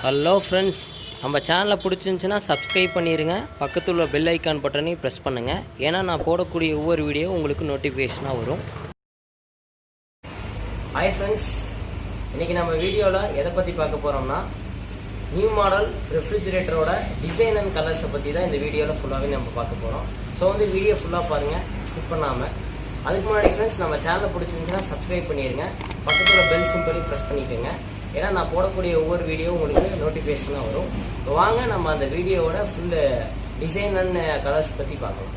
Hello friends, நம்ம சேனலை பிடிச்சிருந்துச்சுன்னா சப்ஸ்கிரைப் பண்ணிடுங்க. பக்கத்தில் உள்ள பெல் ஐக்கான் பட்டனையும் ப்ரெஸ் பண்ணுங்கள். ஏன்னா நான் போடக்கூடிய ஒவ்வொரு வீடியோ உங்களுக்கு நோட்டிஃபிகேஷனாக வரும். ஹாய் ஃப்ரெண்ட்ஸ், இன்றைக்கி நம்ம வீடியோவில் எதை பற்றி பார்க்க போகிறோம்னா நியூ மாடல் ரெஃப்ரிஜிரேட்டரோட டிசைன் அண்ட் கலர்ஸை பற்றி தான் இந்த வீடியோவில் ஃபுல்லாகவே நம்ம பார்க்க போகிறோம். ஸோ வீடியோ ஃபுல்லாக பாருங்கள், ஸ்கிப் பண்ணாமல். அதுக்கு முன்னாடி ஃப்ரெண்ட்ஸ், நம்ம சேனலை பிடிச்சிருந்துச்சுன்னா சப்ஸ்கிரைப் பண்ணிடுங்க. பக்கத்தில் பெல் சிம்பிளையும் ப்ரெஸ் பண்ணிக்கோங்க. ஏன்னா நான் போடக்கூடிய ஒவ்வொரு வீடியோ உங்களுக்கு நோட்டிஃபிகேஷனாக வரும். வாங்க நம்ம அந்த வீடியோவோட ஃபுல் டிசைன் அண்ட் கலர்ஸ் பற்றி பார்க்கலாம்.